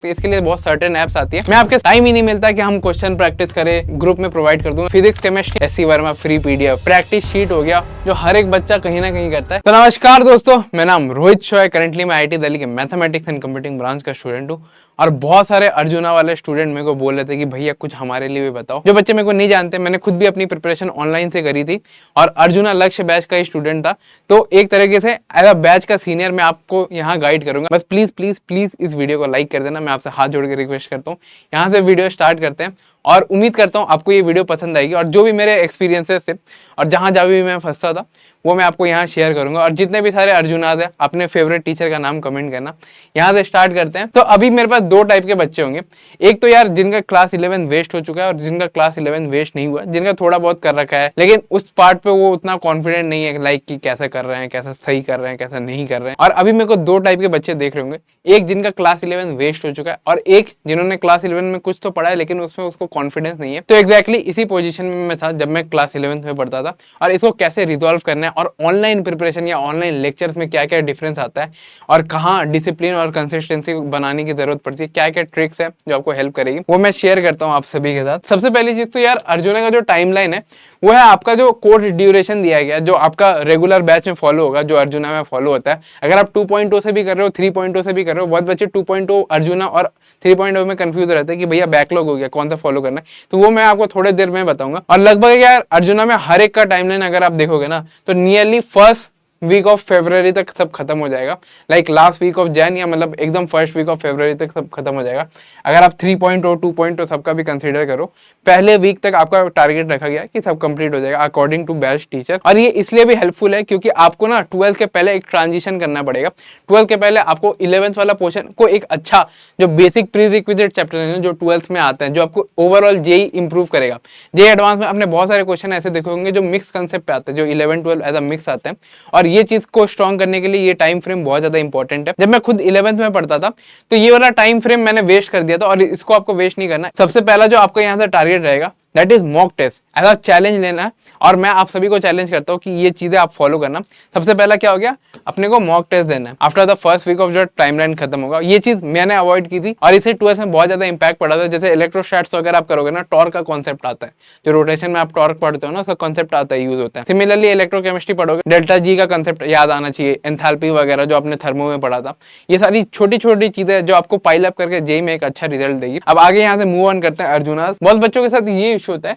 तो इसके लिए बहुत सर्टेन ऐप्स आती है। मैं आपके टाइम ही नहीं मिलता कि हम क्वेश्चन प्रैक्टिस करें, ग्रुप में प्रोवाइड कर दूंगा। Physics chemistry SC Verma free PDF practice sheet हो गया जो हर एक बच्चा कहीं ना कहीं करता है। तो नमस्कार दोस्तों, मेरा नाम रोहित शो है। करंटली मैं आईटी दिल्ली के मैथमेटिक्स एंड कंप्यूटिंग ब्रांच का स्टूडेंट हूँ और बहुत सारे अर्जुना वाले स्टूडेंट मेरे को बोल रहे थे कि भैया कुछ हमारे लिए भी बताओ। जो बच्चे मेरे को नहीं जानते, मैंने खुद भी अपनी प्रिपरेशन ऑनलाइन से करी थी और अर्जुना लक्ष्य बैच का ही स्टूडेंट था, तो एक तरीके से एज अ बैच का सीनियर मैं आपको यहाँ गाइड करूंगा। बस प्लीज प्लीज प्लीज इस वीडियो को लाइक कर देना, मैं आपसे हाथ जोड़ के रिक्वेस्ट करता हूँ। यहाँ से वीडियो स्टार्ट करते हैं और उम्मीद करता हूँ आपको ये वीडियो पसंद आएगी और जो भी मेरे एक्सपीरियंसेस थे और जहाँ जहाँ भी मैं फंसता था वो मैं आपको यहाँ शेयर करूंगा। और जितने भी सारे अर्जुनाज हैं, अपने फेवरेट टीचर का नाम कमेंट करना। यहाँ से स्टार्ट करते हैं। तो अभी मेरे पास दो टाइप के बच्चे होंगे, एक तो यार जिनका क्लास 11 वेस्ट हो चुका है और जिनका क्लास 11 वेस्ट नहीं हुआ, जिनका थोड़ा बहुत कर रखा है लेकिन उस पार्ट पे वो उतना कॉन्फिडेंट नहीं है लाइक कि कैसे कर रहे हैं, कैसे सही कर रहे हैं, कैसे नहीं कर रहे हैं। और अभी मेरे को दो टाइप के बच्चे देख रहे होंगे, एक जिनका क्लास 11 वेस्ट हो चुका है और एक जिन्होंने क्लास 11 में कुछ तो पढ़ा है लेकिन उसमें उसको कॉन्फिडेंस नहीं है। तो एग्जैक्टली इसी पोजीशन में मैं था जब मैं क्लास 11 में पढ़ता था और इसको कैसे रिजॉल्व करना है और ऑनलाइन प्रिपरेशन या ऑनलाइन लेक्चर्स में क्या क्या डिफरेंस आता है और कहाँ डिसिप्लिन और कंसिस्टेंसी बनाने की जरूरत पड़ती है, क्या क्या ट्रिक्स है जो आपको हेल्प करेगी, वो मैं शेयर करता हूँ आप सभी के साथ। सबसे पहली चीज तो यार अर्जुना का जो टाइमलाइन है वो है आपका जो कोर्स ड्यूरेशन दिया गया है, जो आपका रेगुलर बैच में फॉलो होगा, जो अर्जुना में फॉलो होता है। अगर आप 2.0 से भी कर रहे हो, 3.0 से भी कर रहे हो, बहुत बच्चे 2.0 अर्जुना और 3.0 में कंफ्यूज रहते हैं कि भैया बैकलॉग हो गया, कौन सा फॉलो करना है, तो वो मैं आपको थोड़ी देर में बताऊंगा। और लगभग यार अर्जुना में हर एक का टाइमलाइन अगर आप देखोगे ना तो nearly first week of February तक सब खत्म हो जाएगा, like last week of Jan या मतलब एकदम फर्स्ट वीक ऑफ फरवरी तक सब खत्म हो जाएगा। अगर आप 3.0 2.0 सबका भी कंसीडर करो, पहले वीक तक आपका टारगेट रखा गया कि सब कंप्लीट हो जाएगा अकॉर्डिंग टू बैच टीचर। और ये इसलिए भी हेल्पफुल है क्योंकि आपको ना 12th के पहले एक ट्रांजिशन करना पड़ेगा। 12th के पहले आपको 11th वाला पोर्शन को एक अच्छा जो बेसिक प्री रिक्विजिट चैप्टर है जो 12th में आते हैं, जो आपको ओवरऑल जेई इंप्रूव करेगा। जेई एडवांस में आपने बहुत सारे क्वेश्चन ऐसे देखे होंगे जो मिक्स कंसेप्ट पे आते हैं, जो 11 12 एज अ मिक्स आते हैं और ये चीज को स्ट्रॉन्ग करने के लिए ये टाइम फ्रेम बहुत ज्यादा इंपॉर्टेंट है। जब मैं खुद 11th में पढ़ता था तो ये वाला टाइम फ्रेम मैंने वेस्ट कर दिया था और इसको आपको वेस्ट नहीं करना है। सबसे पहला जो आपको यहाँ से टारगेट रहेगा दैट इज मॉक टेस्ट, ऐसा चैलेंज लेना है और मैं आप सभी को चैलेंज करता हूँ कि ये चीजें आप फॉलो करना। सबसे पहला क्या हो गया, अपने को मॉक टेस्ट देना है after the first week of जो टाइमलाइन खत्म होगा। ये चीज मैंने अवॉइड की थी और इसे 12th में बहुत ज्यादा इंपैक्ट पड़ा था। जैसे इलेक्ट्रोस्टैट्स वगैरह आप करोगे ना, टॉर्क का कॉन्सेप्ट आता है, जो रोटेशन में आप टॉर्क पढ़ते हो ना उसका कॉन्सेप्ट आता है, यूज होता है। सिमिलरली इलेक्ट्रोकेमिस्ट्री पढ़ोगे, डेल्टा जी का कॉन्सेप्ट याद आना चाहिए, एंथैल्पी वगैरह जो आपने थर्मो में पढ़ा था। ये सारी छोटी छोटी चीजें जो आपको पाइल अप करके जेई में एक अच्छा रिजल्ट देगी। अब आगे यहाँ से मूव ऑन करते हैं अर्जुना। बहुत बच्चों के साथ ये इशू होता है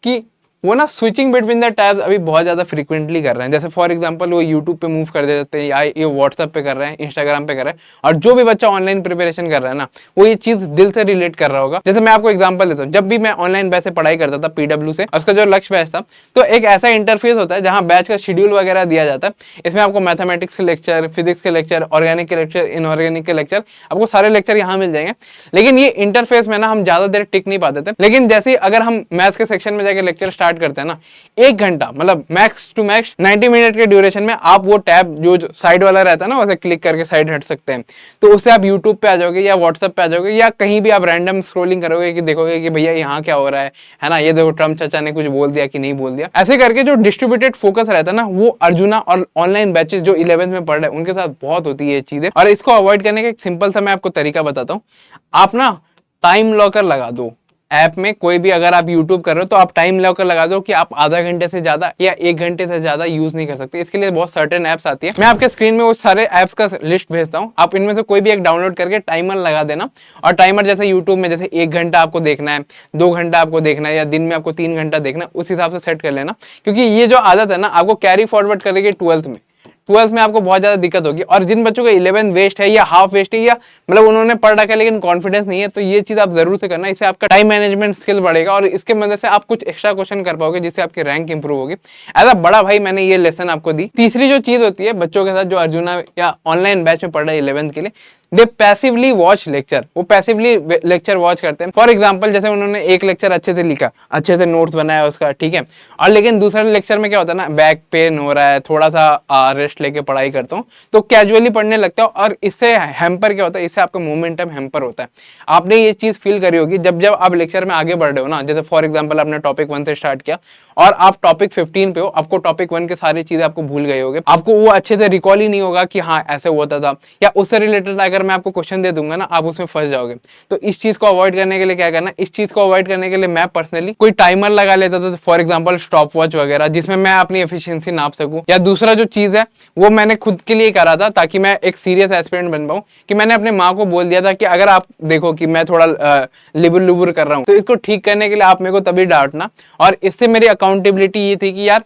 कि वो ना स्विचिंग बिटवीन द टैब्स अभी बहुत ज्यादा फ्रीक्वेंटली कर रहे हैं। जैसे फॉर एग्जांपल वो यूट्यूब पे मूव कर देते हैं या ये व्हाट्सएप पे कर रहे हैं, इंस्टाग्राम पे कर रहे हैं। और जो भी बच्चा ऑनलाइन प्रिपरेशन कर रहा है ना वो ये चीज दिल से रिलेट कर रहा होगा। जैसे मैं आपको एग्जांपल देता हूँ, जब भी मैं ऑनलाइन बैच से पढ़ाई करता था पीडब्ल्यू से, उसका जो लक्ष्य बैच था, तो एक ऐसा इंटरफेस होता है जहाँ बैच का शेड्यूल वगैरह दिया जाता है। इसमें आपको मैथमेटिक्स के लेक्चर, फिजिक्स के लेक्चर, ऑर्गेनिक के लेक्चर, इनऑर्गेनिक के लेक्चर, आपको सारे लेक्चर यहाँ मिल जाएंगे। लेकिन ये इंटरफेस में ना हम ज्यादा देर टिक नहीं पाते थे। लेकिन जैसे अगर हम मैथ्स के सेक्शन में जाकर लेक्चर स्टार्ट करते हैं ना, 1 घंटा मतलब मैक्स टू मैक्स 90 मिनट के ड्यूरेशन में आप वो टैब जो साइड वाला रहता है ना वैसे क्लिक करके साइड हट सकते हैं। तो उससे आप यूट्यूब पे आ जाओगे या व्हाट्सएप पे आ जाओगे या कहीं भी आप रैंडम स्क्रोलिंग करोगे कि देखोगे कि भैया यहाँ क्या हो रहा है ना, ये देखो ट्रम्प चाचा ने कुछ बोल दिया कि नहीं बोल दिया। ऐसे करके जो डिस्ट्रीब्यूटेड फोकस रहता है ना वो अर्जुना और ऑनलाइन बैचेस जो 11th में पढ़ रहे हैं उनके साथ बहुत होती है ये चीजें। और इसको अवॉइड करने का एक सिंपल सा मैं आपको तरीका बताता हूँ। आप ना टाइम लॉकर लगा दो ऐप में, कोई भी अगर आप YouTube कर रहे हो तो आप टाइम लॉकर लगा दो कि आप आधा घंटे से ज्यादा या 1 घंटे से ज्यादा यूज नहीं कर सकते। इसके लिए बहुत सर्टेन ऐप्स आती है। मैं आपके स्क्रीन में वो सारे ऐप्स का लिस्ट भेजता हूँ, आप इनमें से कोई भी एक डाउनलोड करके टाइमर लगा देना। और टाइमर जैसे YouTube में जैसे 1 घंटा आपको देखना है, 2 घंटा आपको देखना है या दिन में आपको 3 घंटा देखना है, उस हिसाब से सेट कर लेना। क्योंकि ये जो आदत है ना आपको कैरी फॉरवर्ड करेगी 12th में आपको बहुत ज्यादा दिक्कत होगी। और जिन बच्चों का 11 वेस्ट है या हाफ वेस्ट है या मतलब उन्होंने पढ़ रखा है लेकिन कॉन्फिडेंस नहीं है, तो ये चीज आप जरूर से करना। इससे आपका टाइम मैनेजमेंट स्किल बढ़ेगा और इसके मदद से आप कुछ एक्स्ट्रा क्वेश्चन कर पाओगे जिससे आपकी रैंक इंप्रूव होगी। एज अ बड़ा भाई मैंने ये लेसन आपको दी। तीसरी जो चीज होती है बच्चों के साथ जो अर्जुना या ऑनलाइन बैच में पढ़ रहे हैं 11th के लिए, दे पैसिवली वॉच लेक्चर, वो पैसिवली लेक्चर वॉच करते हैं। फॉर एग्जांपल जैसे उन्होंने एक लेक्चर अच्छे से लिखा, अच्छे से नोट्स बनाया उसका, ठीक है, और लेकिन दूसरे लेक्चर में क्या होता है ना, बैक पेन हो रहा है, थोड़ा सा रेस्ट लेके पढ़ाई करता हूँ, तो कैजुअली पढ़ने लगता हूँ। और इससे हैम्पर क्या होता है, इससे आपका मोमेंटम हैम्पर होता है। आपने ये चीज फील करी होगी जब जब आप लेक्चर में आगे बढ़ रहे हो ना, जैसे फॉर एग्जाम्पल आपने टॉपिक 1 से स्टार्ट किया और आप टॉपिक 15 पे हो, आपको टॉपिक 1 के सारी चीजें आपको भूल गए होगे, आपको वो अच्छे से रिकॉल ही नहीं होगा कि हाँ ऐसे होता था। या उससे रिलेटेड अगर अगर मैं आपको क्वेश्चन दे दूंगा ना, आप उसमें फंस जाओगे। तो इस चीज को अवॉइड करने के लिए क्या करना, इस चीज को अवॉइड करने के लिए मैं पर्सनली कोई टाइमर लगा लेता था, फॉर एग्जाम्पल स्टॉप वॉच वगैरह, जिसमें मैं अपनी एफिशिएंसी नाप सकूं। या दूसरा जो चीज है वो मैंने खुद के लिए करा था, ताकि मैं एक सीरियस एस्पिरेंट बन पाऊं, कि मैंने अपने माँ को बोल दिया था कि अगर आप देखो कि मैं थोड़ा लिबुर लुबुर कर रहा हूँ, तो इसको ठीक करने के लिए आप मेरे को तभी डांटना। और इससे मेरी अकाउंटेबिलिटी ये थी कि यार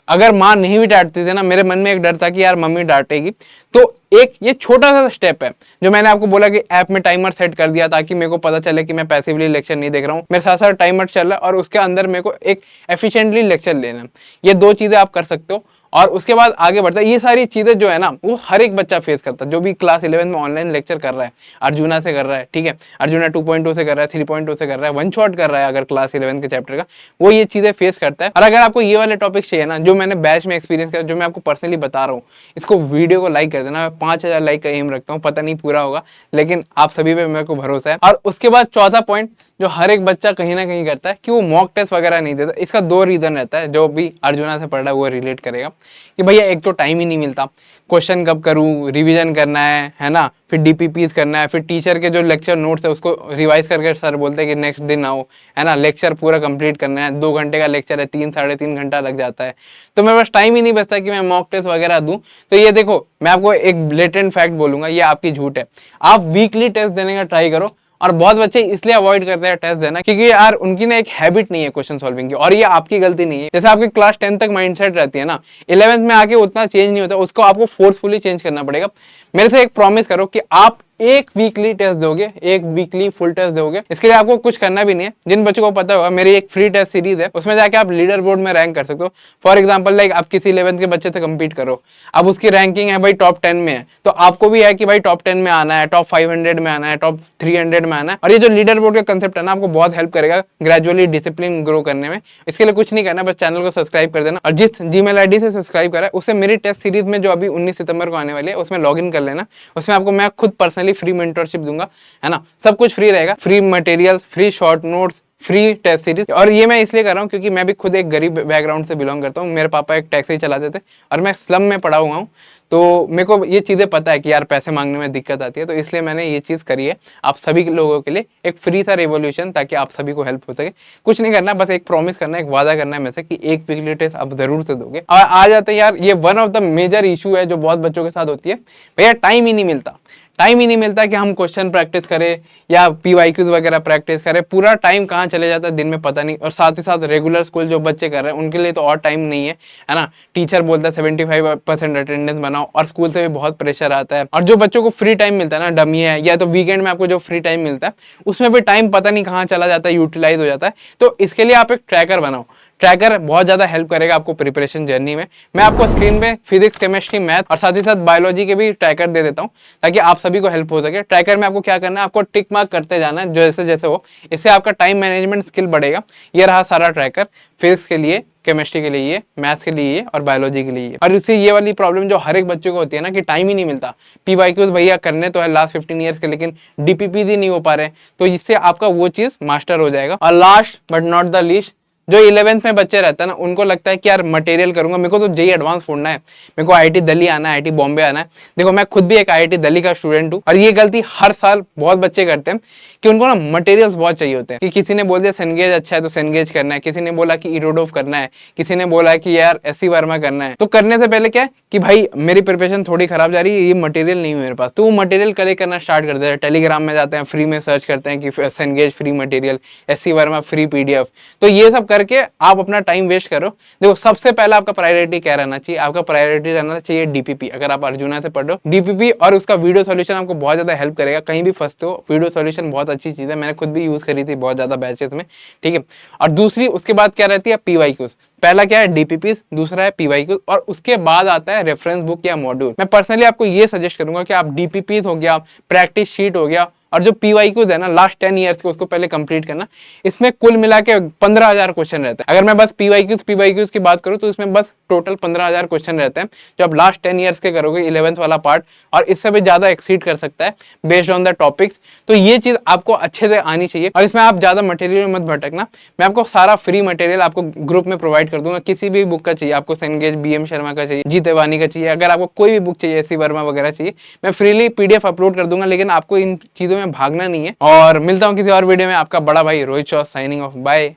अगर माँ नहीं भी डांटती थी ना, मेरे मन में एक डर था कि यार मम्मी डांटेगी। तो एक ये छोटा सा स्टेप है जो मैंने आपको बोला कि ऐप में टाइमर सेट कर दिया, ताकि मेरे को पता चले कि मैं पैसिवली लेक्चर नहीं देख रहा हूँ, मेरे साथ साथ टाइमर चल रहा है और उसके अंदर मेरे को एक एफिशिएंटली लेक्चर लेना है। ये दो चीजें आप कर सकते हो और उसके बाद आगे बढ़ता है। ये सारी चीजें जो है ना, वो हर एक बच्चा फेस करता है जो भी क्लास 11 में ऑनलाइन लेक्चर कर रहा है। अर्जुना से कर रहा है, ठीक है, अर्जुना 2.2 से कर रहा है, 3.2 से कर रहा है, वन शॉट कर रहा है अगर क्लास 11 के चैप्टर का, वो ये चीजें फेस करता है। और अगर आपको ये वाले टॉपिक चाहिए ना, जो मैंने बैच में एक्सपीरियंस किया, जो मैं आपको पर्सनली बता रहा हूँ, इसको वीडियो को लाइक कर देना। मैं 5000 लाइक का एम रखता हूँ, पता नहीं पूरा होगा, लेकिन आप सभी पे मेरे को भरोसा है। और उसके बाद चौथा पॉइंट जो हर एक बच्चा कहीं ना कहीं करता है कि वो मॉक टेस्ट वगैरह नहीं देता। इसका दो रीजन रहता है, जो भी अर्जुना से पढ़ रहा है वो रिलेट करेगा कि भैया एक तो टाइम ही नहीं मिलता, क्वेश्चन कब करूं, रिवीजन करना है ना, फिर डीपीपीस करना है, फिर टीचर के जो लेक्चर नोट्स है उसको रिवाइज करके सर बोलते हैं कि नेक्स्ट दिन आओ, है ना, लेक्चर पूरा कंप्लीट करना है। 2 घंटे का लेक्चर है, 3 साढ़े 3 घंटा लग जाता है। तो मेरे पास टाइम ही नहीं बचता कि मैं मॉक टेस्ट वगैरह दूं। तो ये देखो, मैं आपको एक ब्लेटेंट फैक्ट बोलूंगा, ये आपकी झूठ है। आप वीकली टेस्ट देने का ट्राई करो। और बहुत बच्चे इसलिए अवॉइड करते हैं टेस्ट देना क्योंकि यार उनकी ना एक हैबिट नहीं है क्वेश्चन सॉल्विंग की, और ये आपकी गलती नहीं है। जैसे आपकी क्लास 10 तक माइंडसेट रहती है ना, 11th में आके उतना चेंज नहीं होता, उसको आपको फोर्सफुली चेंज करना पड़ेगा। मेरे से एक प्रॉमिस करो कि आप एक वीकली टेस्ट दोगे, एक वीकली फुल टेस्ट दोगे। इसके लिए आपको कुछ करना भी नहीं है। जिन बच्चों को पता होगा, मेरी एक फ्री टेस्ट सीरीज है, उसमें जाके आप लीडर बोर्ड में रैंक कर सकते हो। फॉर एग्जांपल लाइक आप किसी 11th के बच्चे से कम्पीट करो, अब उसकी रैंकिंग है भाई टॉप 10 में है, तो आपको भी है कि भाई टॉप 10 में आना है, टॉप 500 में आना है, टॉप 300 में आना है। और ये जो लीडर बोर्ड का कंसेप्ट है ना, आपको बहुत हेल्प करेगा ग्रेजुअली डिसिप्लिन ग्रो करने में। इसके लिए कुछ नहीं करना, बस चैनल को सब्सक्राइब कर देना, और जिस जीमेल आईडी से सब्सक्राइब करा है उससे मेरी टेस्ट सीरीज में जो अभी 19 सितंबर को आने वाली है उसमें लॉग इन कर लेना। उसमें आपको मैं खुद पर्सनली फ्री मेंटरशिप दूंगा, है ना, सब कुछ फ्री रहेगा, free material, free short notes, free test series. और ये मैं इसलिए कर रहा हूँ क्योंकि मैं भी खुद एक गरीब बैकग्राउंड से बिलोंग करता हूँ। मेरे पापा एक टैक्सी चलाते थे और मैं स्लम में पढ़ा हुआ हूँ, तो मेरे को ये चीज़ें पता है कि यार पैसे मांगने में दिक्कत आती है। तो इसलिए मैंने ये चीज़ करी है आप सभी लोगों के लिए, एक फ्री सा रेवोल्यूशन, ताकि आप सभी को हेल्प हो सके। कुछ नहीं करना, बस एक प्रॉमिस करना है, एक वादा करना है मेरे से कि एक वीकली टेस्ट आप जरूर से दोगे। और आ जाते हैं यार, ये one of the major issue है जो बहुत बच्चों के साथ होती है, भैया टाइम ही नहीं मिलता। टाइम ही नहीं मिलता कि हम क्वेश्चन प्रैक्टिस करें या पीवाईक्यूज वगैरह प्रैक्टिस करें। पूरा टाइम कहाँ चले जाता है दिन में पता नहीं। और साथ ही साथ रेगुलर स्कूल जो बच्चे कर रहे हैं उनके लिए तो और टाइम नहीं है ना। टीचर बोलता है 75% अटेंडेंस बनाओ, और स्कूल से भी बहुत प्रेशर आता है। और जो बच्चों को फ्री टाइम मिलता है ना, डमी है या तो वीकेंड में आपको जो फ्री टाइम मिलता है, उसमें भी टाइम पता नहीं कहाँ चला जाता है, यूटिलाइज हो जाता है। तो इसके लिए आप एक ट्रैकर बनाओ। ट्रैकर बहुत ज्यादा हेल्प करेगा आपको प्रिपरेशन जर्नी में। मैं आपको स्क्रीन पे फिजिक्स, केमिस्ट्री, मैथ और साथ ही साथ बायोलॉजी के भी ट्रैकर दे देता हूँ, ताकि आप सभी को हेल्प हो सके। ट्रैकर में आपको क्या करना है, आपको टिक मार्क करते जाना है जैसे जैसे हो। इससे आपका टाइम मैनेजमेंट स्किल बढ़ेगा। ये रहा सारा ट्रैकर, फिजिक्स के लिए, केमिस्ट्री के लिए ये, मैथ्स के लिए ये, और बायोलॉजी के लिए ये। और इससे ये वाली प्रॉब्लम जो हर एक बच्चे को होती है ना कि टाइम ही नहीं मिलता। पीवाईक्यूज भैया करने तो है लास्ट 15 ईयर्स के, लेकिन डीपीपी ही नहीं हो पा रहे, तो इससे आपका वो चीज मास्टर हो जाएगा। और last but not the least, जो 11th में बच्चे रहते हैं ना, उनको लगता है कि यार मटेरियल करूंगा, मेरे को तो जेई एडवांस फोड़ना है, मेरे को आईआईटी दिल्ली आना है, आईआईटी बॉम्बे आना है। देखो मैं खुद भी एक आईआईटी दिल्ली का स्टूडेंट हूँ, और ये गलती हर साल बहुत बच्चे करते हैं कि उनको ना मटेरियल्स बहुत चाहिए होते हैं। कि किसी ने बोल दिया सेनगेज अच्छा है तो सेनगेज करना है, किसी ने बोला कि इरोडोव करना है, किसी ने बोला कि यार एससी वर्मा करना है। तो करने से पहले क्या है कि भाई मेरी प्रिपरेशन थोड़ी खराब जा रही है, ये मटेरियल नहीं है मेरे पास, तो वो मटेरियल कलेक्ट करना स्टार्ट कर देते हैं। टेलीग्राम में जाते हैं, फ्री में सर्च करते हैं कि Cengage free material, SC Verma free PDF. तो ये सब करके आप अपना टाइम वेस्ट करो। देखो सबसे पहला आपका प्रायोरिटी क्या रहना चाहिए, आपका प्रायोरिटी रहना चाहिए डीपीपी। अगर आप अर्जुना से पढ़ रहे हो, डीपीपी और उसका वीडियो सॉल्यूशन आपको बहुत ज्यादा हेल्प करेगा। कहीं भी फंसते हो, वीडियो सॉल्यूशन बहुत अच्छी चीज है, मैंने खुद भी यूज करी थी बहुत ज्यादा बैचेस में, ठीक है। और दूसरी उसके बाद क्या रहती है, पीवाईक्यूज। पहला क्या है डीपीपी, दूसरा है पीवाईक्यूज, और उसके बाद आता है रेफरेंस बुक या मॉड्यूल। मैं पर्सनली आपको ये सजेस्ट करूंगा कि आप डीपीपी हो गया, प्रैक्टिस शीट हो गया, और जो PYQs है ना लास्ट 10 ईयर्स के, उसको पहले कंप्लीट करना। इसमें कुल मिला के 15,000 क्वेश्चन रहते हैं। अगर मैं बस PYQs की बात करूँ तो इसमें बस टोटल 15,000 क्वेश्चन रहते हैं जो आप लास्ट 10 ईयर्स के करोगे 11th वाला पार्ट, और इससे भी ज्यादा एक्सीड कर सकता है बेस्ड ऑन द टॉपिक्स। तो ये चीज आपको अच्छे से आनी चाहिए, और इसमें आप ज्यादा मटेरियल मत भटकना। मैं आपको सारा फ्री मटेरियल आपको ग्रुप में प्रोवाइड कर दूंगा। किसी भी बुक का चाहिए आपको, सेनगेज, BM शर्मा का चाहिए, जी तेवानी का चाहिए, अगर आपको कोई भी बुक चाहिए, SC वर्मा वगैरह चाहिए, मैं फ्रीली PDF अपलोड कर दूंगा। लेकिन आपको इन चीजों में भागना नहीं है। और मिलता हूँ किसी और वीडियो में। आपका बड़ा भाई Rohit Chauhan signing off, bye.